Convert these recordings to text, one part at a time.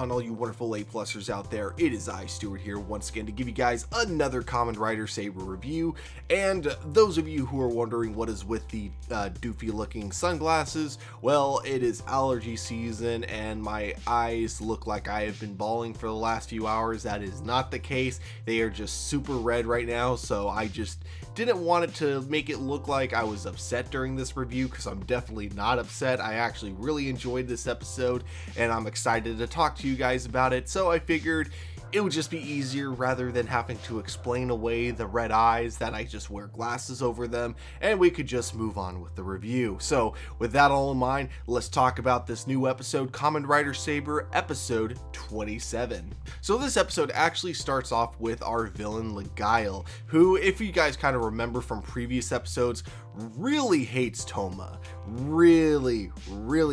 on, all you wonderful A-plusers out there? It is I, Stuart, here once again to give you guys another Kamen Rider Saber review. And those of you who are wondering what is with the doofy looking sunglasses, well, it is allergy season and my eyes look like I have been bawling for the last few hours. That is not the case. They are just super red right now, so I just didn't want it to make it look like I was upset during this review, because I'm definitely not upset. I actually really enjoyed this episode and I'm excited to talk to you guys about it, so I figured it would just be easier rather than having to explain away the red eyes that I just wear glasses over them, and we could just move on with the review. So with that all in mind, let's talk about this new episode, Kamen Rider Saber episode 27. So this episode actually starts off with our villain Legeiel, who, if you guys kind of remember from previous episodes, really hates Toma. Really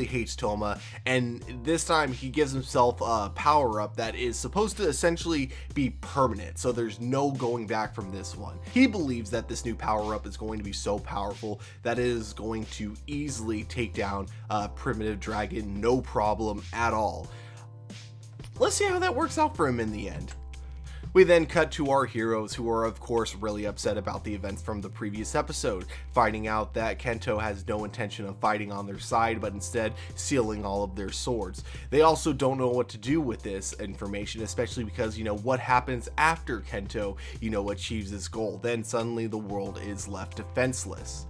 hates Toma, and this time he gives himself a power-up that is supposed to essentially be permanent, so there's no going back from this one. He believes that this new power-up is going to be so powerful that it is going to easily take down Primitive Dragon, no problem at all. Let's see how that works out for him in the end. We then cut to our heroes, who are of course really upset about the events from the previous episode, finding out that Kento has no intention of fighting on their side, but instead sealing all of their swords. They also don't know what to do with this information, especially because, what happens after Kento, achieves his goal. Then suddenly the world is left defenseless.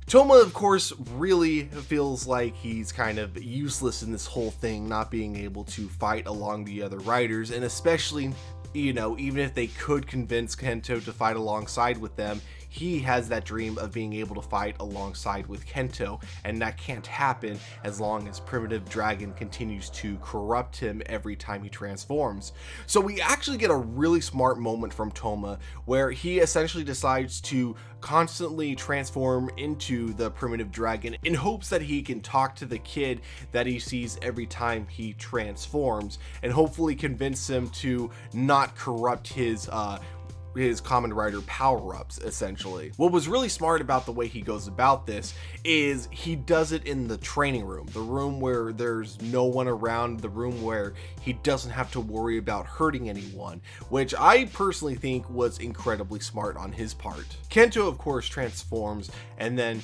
Toma, of course, really feels like he's kind of useless in this whole thing, not being able to fight along the other riders, and especially, even if they could convince Kento to fight alongside with them, he has that dream of being able to fight alongside with Kento, and that can't happen as long as Primitive Dragon continues to corrupt him every time he transforms. So we actually get a really smart moment from Toma, where he essentially decides to constantly transform into the Primitive Dragon in hopes that he can talk to the kid that he sees every time he transforms, and hopefully convince him to not corrupt his Kamen Rider power-ups, essentially. What was really smart about the way he goes about this is he does it in the training room, the room where there's no one around, the room where he doesn't have to worry about hurting anyone, which I personally think was incredibly smart on his part. Kento, of course, transforms and then,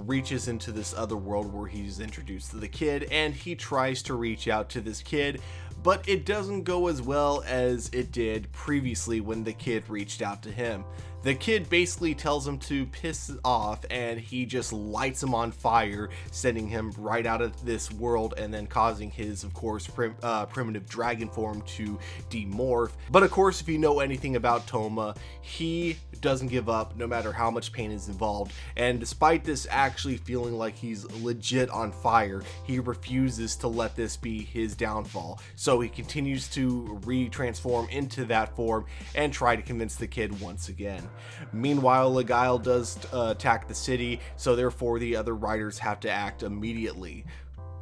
reaches into this other world where he's introduced to the kid, and he tries to reach out to this kid, but it doesn't go as well as it did previously when the kid reached out to him. The kid basically tells him to piss off, and he just lights him on fire, sending him right out of this world and then causing his, of course, primitive dragon form to demorph. But of course, if you know anything about Toma, he doesn't give up no matter how much pain is involved, and despite this actually feeling like he's legit on fire, he refuses to let this be his downfall. So he continues to re-transform into that form and try to convince the kid once again. Meanwhile, Legeiel does attack the city, so therefore the other riders have to act immediately.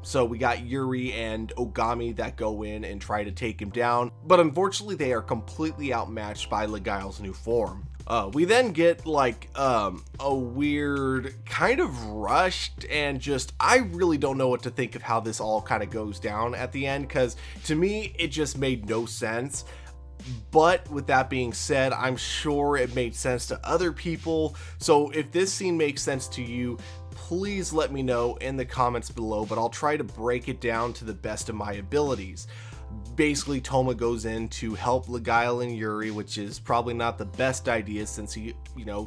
So we got Yuri and Ogami that go in and try to take him down, but unfortunately they are completely outmatched by Legeiel's new form. We then get a weird, kind of rushed, and I really don't know what to think of how this all kind of goes down at the end, because to me it just made no sense. But with that being said, I'm sure it made sense to other people. So if this scene makes sense to you, please let me know in the comments below, but I'll try to break it down to the best of my abilities. Basically, Toma goes in to help Legeiel and Yuri, which is probably not the best idea since he,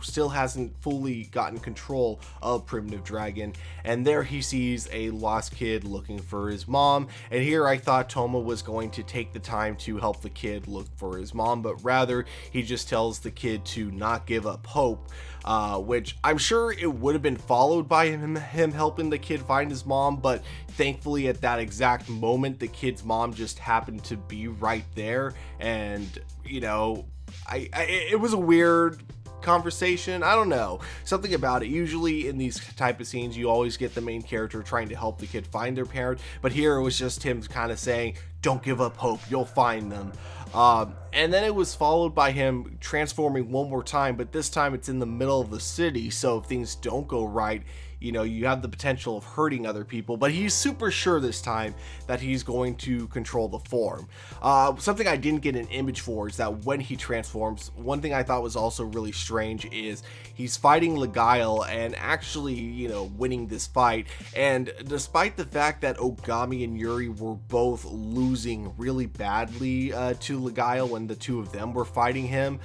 still hasn't fully gotten control of Primitive Dragon. And there he sees a lost kid looking for his mom. And here I thought Toma was going to take the time to help the kid look for his mom, but rather he just tells the kid to not give up hope. Which I'm sure it would have been followed by him helping the kid find his mom, but thankfully at that exact moment the kid's mom just happened to be right there, and it was a weird conversation. I don't know, something about it. Usually in these type of scenes you always get the main character trying to help the kid find their parent, but here it was just him kind of saying, don't give up hope, you'll find them. And then it was followed by him transforming one more time, but this time it's in the middle of the city, so if things don't go right, you have the potential of hurting other people, but he's super sure this time that he's going to control the form. Something I didn't get an image for is that when he transforms, one thing I thought was also really strange is he's fighting Legeiel and actually, winning this fight. And despite the fact that Ogami and Yuri were both losing really badly to Legeiel when the two of them were fighting him,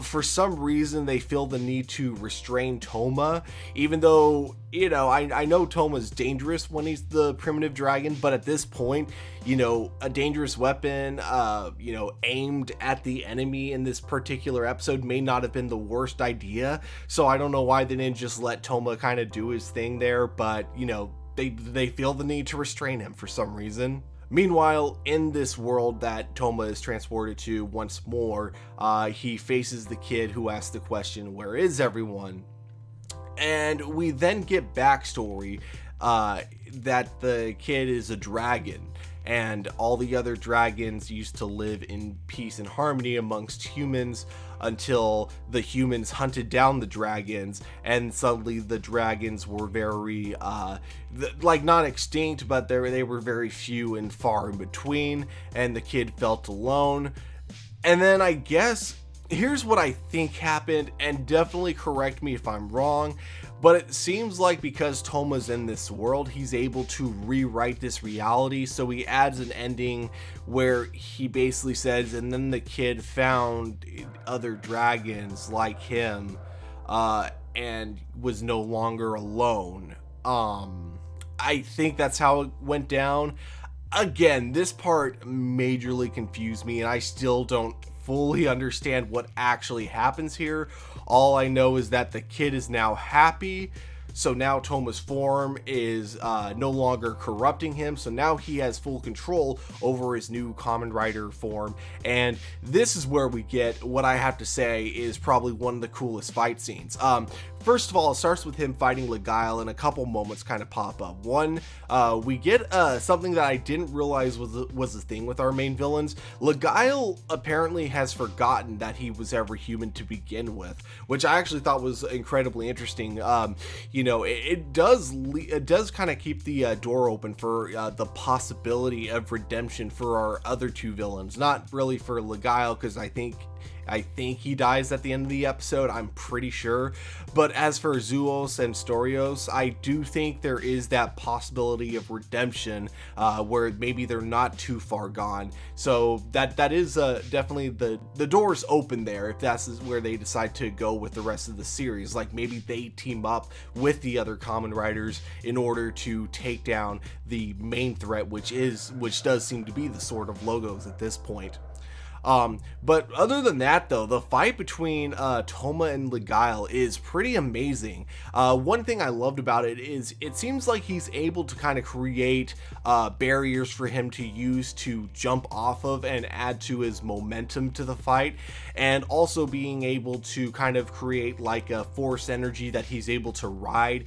for some reason they feel the need to restrain Toma, even though, I know Toma's dangerous when he's the primitive dragon, but at this point, a dangerous weapon, aimed at the enemy in this particular episode may not have been the worst idea. So I don't know why they didn't just let Toma kind of do his thing there, but, they feel the need to restrain him for some reason. Meanwhile, in this world that Toma is transported to once more, he faces the kid who asks the question, "Where is everyone?" And we then get backstory that the kid is a dragon, and all the other dragons used to live in peace and harmony amongst humans until the humans hunted down the dragons, and suddenly the dragons were very not extinct, but they were very few and far in between, and the kid felt alone. And then I guess here's what I think happened, and definitely correct me if I'm wrong, but it seems like because Toma's in this world, he's able to rewrite this reality. So he adds an ending where he basically says, and then the kid found other dragons like him, and was no longer alone. I think that's how it went down. Again, this part majorly confused me, and I still don't fully understand what actually happens here. All I know is that the kid is now happy, so now Toma's form is no longer corrupting him, so now he has full control over his new Kamen Rider form. And this is where we get what I have to say is probably one of the coolest fight scenes. First of all, it starts with him fighting Legeiel, and a couple moments kind of pop up. One, we get something that I didn't realize was a thing with our main villains. Legeiel apparently has forgotten that he was ever human to begin with, which I actually thought was incredibly interesting. It does kind of keep the door open for the possibility of redemption for our other two villains. Not really for Legeiel, because I think he dies at the end of the episode, I'm pretty sure. But as for Zuos and Storios, I do think there is that possibility of redemption, where maybe they're not too far gone. So that is definitely the door's open there if that's where they decide to go with the rest of the series. Like maybe they team up with the other Kamen Riders in order to take down the main threat, which does seem to be the Sword of Logos at this point. But other than that, though, the fight between Toma and Legeiel is pretty amazing. One thing I loved about it is it seems like he's able to kind of create barriers for him to use to jump off of and add to his momentum to the fight, and also being able to kind of create like a force energy that he's able to ride.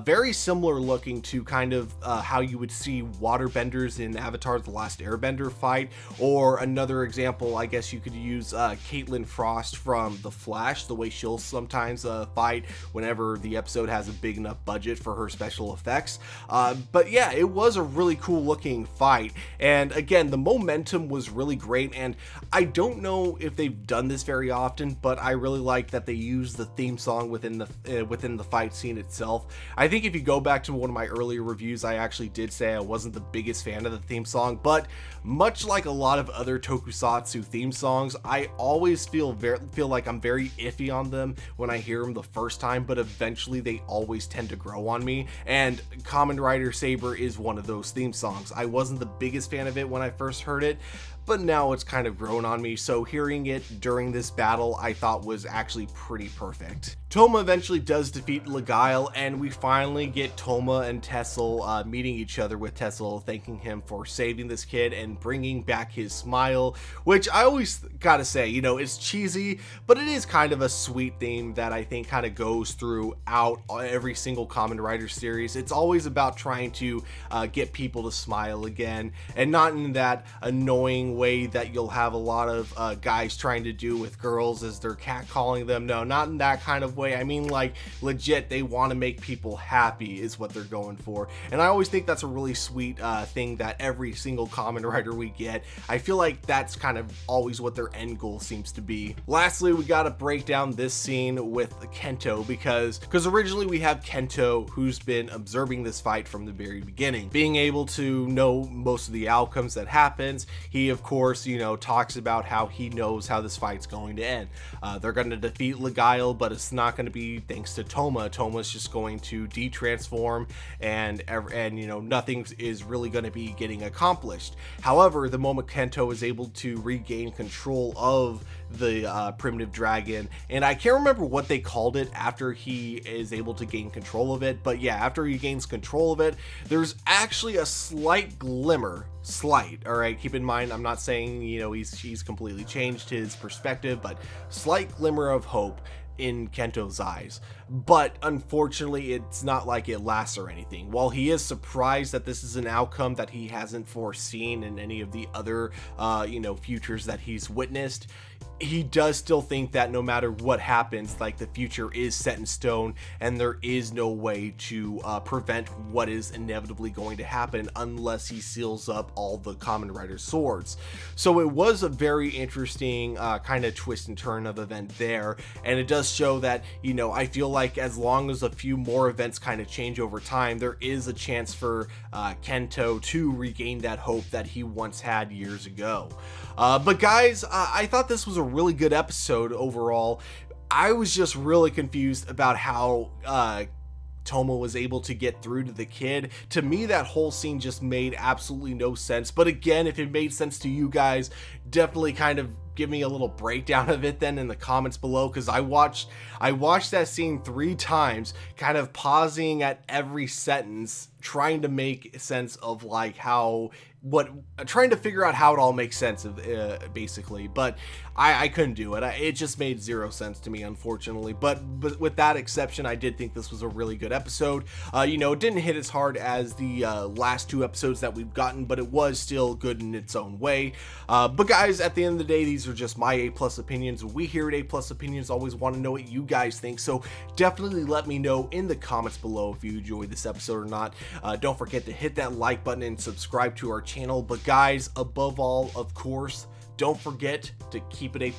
Very similar looking to kind of how you would see waterbenders in Avatar: The Last Airbender fight, or another example, I guess you could use Caitlin Frost from The Flash, the way she'll sometimes fight whenever the episode has a big enough budget for her special effects. But yeah, it was a really cool looking fight, and again, the momentum was really great, and I don't know if they've done this very often, but I really like that they use the theme song within the fight scene itself. I think if you go back to one of my earlier reviews, I actually did say I wasn't the biggest fan of the theme song, but much like a lot of other Tokusatsu theme songs, I always feel like I'm very iffy on them when I hear them the first time, but eventually they always tend to grow on me, and Kamen Rider Saber is one of those theme songs. I wasn't the biggest fan of it when I first heard it, but now it's kind of grown on me, so hearing it during this battle I thought was actually pretty perfect. Toma eventually does defeat Legeiel, and we finally get Toma and Tessel meeting each other, with Tessel thanking him for saving this kid and bringing back his smile, which I always gotta say, it's cheesy, but it is kind of a sweet theme that I think kind of goes throughout every single Kamen Rider series. It's always about trying to get people to smile again, and not in that annoying way that you'll have a lot of guys trying to do with girls as they're catcalling them. No, not in that kind of way. I mean, like, legit, they want to make people happy is what they're going for. And I always think that's a really sweet thing that every single Kamen Rider we get, I feel like that's kind of always what their end goal seems to be. Lastly, we got to break down this scene with Kento because originally we have Kento, who's been observing this fight from the very beginning, being able to know most of the outcomes that happens. He, of course, you know, talks about how he knows how this fight's going to end. They're going to defeat Legeiel, but it's not going to be thanks to Toma. Toma's just going to de-transform, and you know, nothing is really going to be getting accomplished. However, the moment Kento is able to regain control of the primitive dragon, and I can't remember what they called it after he is able to gain control of it, but yeah, after he gains control of it, there's actually a slight glimmer, all right, keep in mind, I'm not saying, you know, he's completely changed his perspective, but slight glimmer of hope in Kento's eyes. But unfortunately, it's not like it lasts or anything. While he is surprised that this is an outcome that he hasn't foreseen in any of the other you know, futures that he's witnessed, he does still think that no matter what happens, like, the future is set in stone and there is no way to prevent what is inevitably going to happen unless he seals up all the Kamen Rider swords. So it was a very interesting kind of twist and turn of event there, and it does show that, you know, I feel like as long as a few more events kind of change over time, there is a chance for Kento to regain that hope that he once had years ago. But guys, I thought this was a really good episode overall. I was just really confused about how Toma was able to get through to the kid. To me, that whole scene just made absolutely no sense. But again, if it made sense to you guys, definitely kind of give me a little breakdown of it then in the comments below, because I watched that scene 3 times, kind of pausing at every sentence, trying to make sense of like trying to figure out how it all makes sense of basically, but I couldn't do it. It just made 0 sense to me, unfortunately. But with that exception, I did think this was a really good episode. You know, it didn't hit as hard as the last 2 episodes that we've gotten, but it was still good in its own way. But guys, at the end of the day, these are just my A+ opinions. We here at A+ Opinions always want to know what you guys think, so definitely let me know in the comments below if you enjoyed this episode or not. Don't forget to hit that like button and subscribe to our channel. But guys, above all, of course, don't forget to keep it A+.